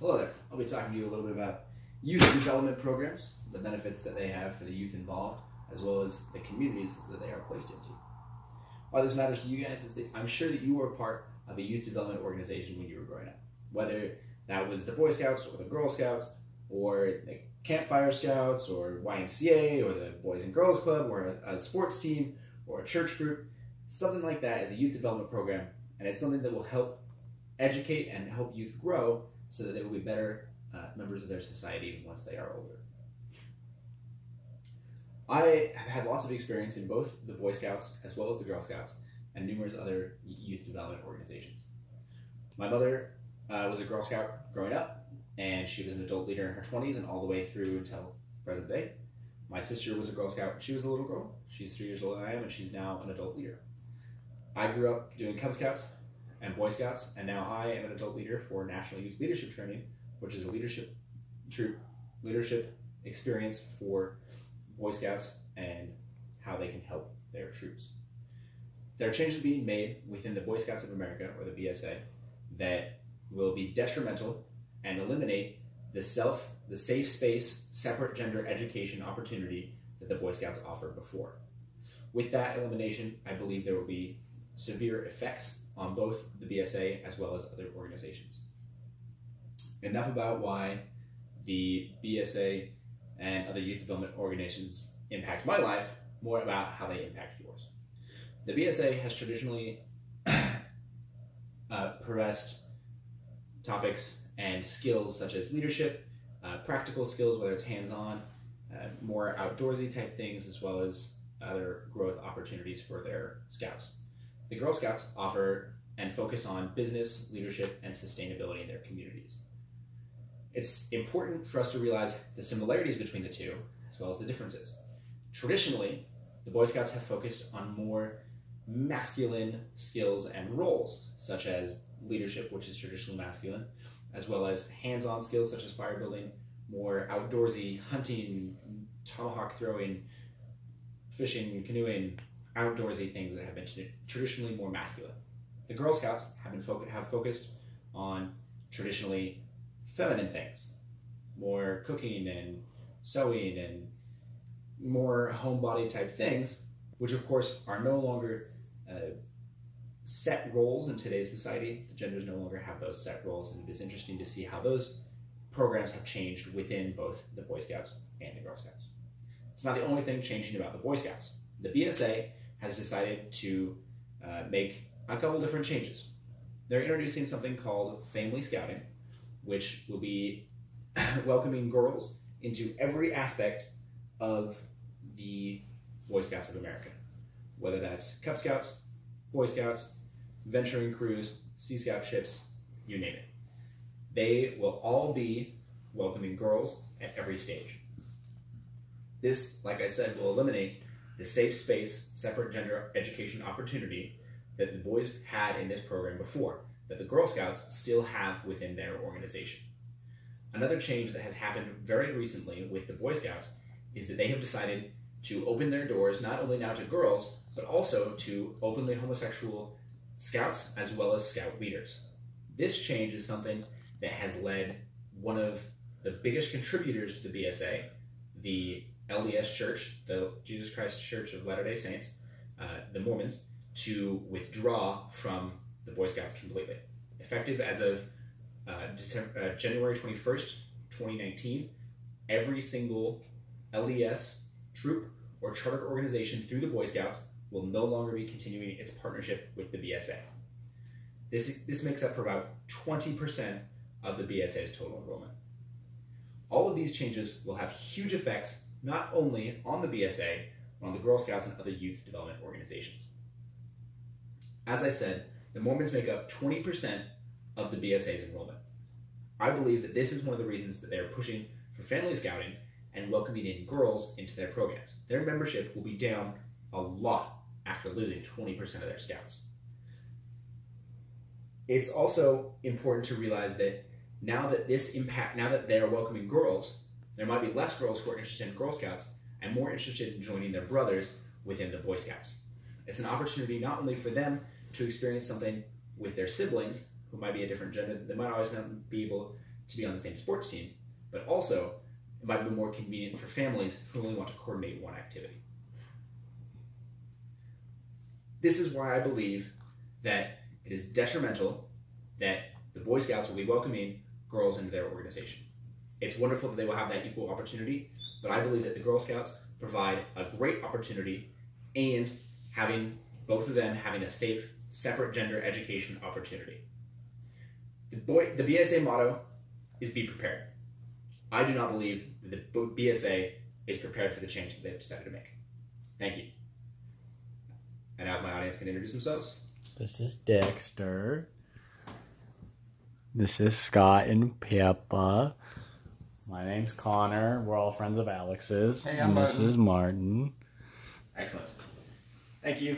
Hello there. I'll be talking to you a little bit about youth development programs, the benefits that they have for the youth involved, as well as the communities that they are placed into. Why this matters to you guys is that I'm sure that you were a part of a youth development organization when you were growing up. Whether that was the Boy Scouts or the Girl Scouts or the Campfire Scouts or YMCA or the Boys and Girls Club or a sports team or a church group, something like that is a youth development program, and it's something that will help educate and help youth grow so that they will be better members of their society once they are older. I have had lots of experience in both the Boy Scouts as well as the Girl Scouts and numerous other youth development organizations. My mother was a Girl Scout growing up, and she was an adult leader in her 20s and all the way through until present day. My sister was a Girl Scout. She was a little girl. She's 3 years older than I am, and she's now an adult leader. I grew up doing Cub Scouts and Boy Scouts, and now I am an adult leader for National Youth Leadership Training, which is a leadership experience for Boy Scouts and how they can help their troops. There are changes being made within the Boy Scouts of America, or the BSA, that will be detrimental and eliminate the safe space, separate gender education opportunity that the Boy Scouts offered before. With that elimination, I believe there will be severe effects on both the BSA as well as other organizations. Enough about why the BSA and other youth development organizations impact my life, more about how they impact yours. The BSA has traditionally progressed topics and skills such as leadership, practical skills, whether it's hands-on, more outdoorsy type things, as well as other growth opportunities for their scouts. The Girl Scouts offer and focus on business, leadership, and sustainability in their communities. It's important for us to realize the similarities between the two, as well as the differences. Traditionally, the Boy Scouts have focused on more masculine skills and roles, such as leadership, which is traditionally masculine, as well as hands-on skills such as fire building, more outdoorsy hunting, tomahawk throwing, fishing, canoeing, outdoorsy things that have been traditionally more masculine. The Girl Scouts have focused on traditionally feminine things, more cooking and sewing and more homebody type things, which of course are no longer set roles in today's society. The genders no longer have those set roles, and it is interesting to see how those programs have changed within both the Boy Scouts and the Girl Scouts. It's not the only thing changing about the Boy Scouts. The BSA has decided to make a couple different changes. They're introducing something called Family Scouting, which will be welcoming girls into every aspect of the Boy Scouts of America, whether that's Cub Scouts, Boy Scouts, venturing crews, Sea Scout ships, you name it. They will all be welcoming girls at every stage. This, like I said, will eliminate the safe space, separate gender education opportunity that the boys had in this program before, that the Girl Scouts still have within their organization. Another change that has happened very recently with the Boy Scouts is that they have decided to open their doors not only now to girls, but also to openly homosexual scouts as well as scout leaders. This change is something that has led one of the biggest contributors to the BSA, the LDS Church, the Jesus Christ Church of Latter-day Saints, the Mormons, to withdraw from the Boy Scouts completely. Effective as of January 21st, 2019, every single LDS troop or charter organization through the Boy Scouts will no longer be continuing its partnership with the BSA. This makes up for about 20% of the BSA's total enrollment. All of these changes will have huge effects not only on the BSA, but on the Girl Scouts and other youth development organizations. As I said, the Mormons make up 20% of the BSA's enrollment. I believe that this is one of the reasons that they are pushing for family scouting and welcoming in girls into their programs. Their membership will be down a lot after losing 20% of their scouts. It's also important to realize that now that they are welcoming girls, there might be less girls who are interested in Girl Scouts and more interested in joining their brothers within the Boy Scouts. It's an opportunity not only for them to experience something with their siblings, who might be a different gender, they might always not be able to be on the same sports team, but also it might be more convenient for families who only want to coordinate one activity. This is why I believe that it is detrimental that the Boy Scouts will be welcoming girls into their organization. It's wonderful that they will have that equal opportunity, but I believe that the Girl Scouts provide a great opportunity, and having both of them having a safe, separate gender education opportunity. The BSA motto is be prepared. I do not believe that the BSA is prepared for the change that they've decided to make. Thank you. And now if my audience can introduce themselves. This is Dexter. This is Scott and Pippa. My name's Connor. We're all friends of Alex's. Hey, I'm and this Martin. is Martin. Excellent. Thank you.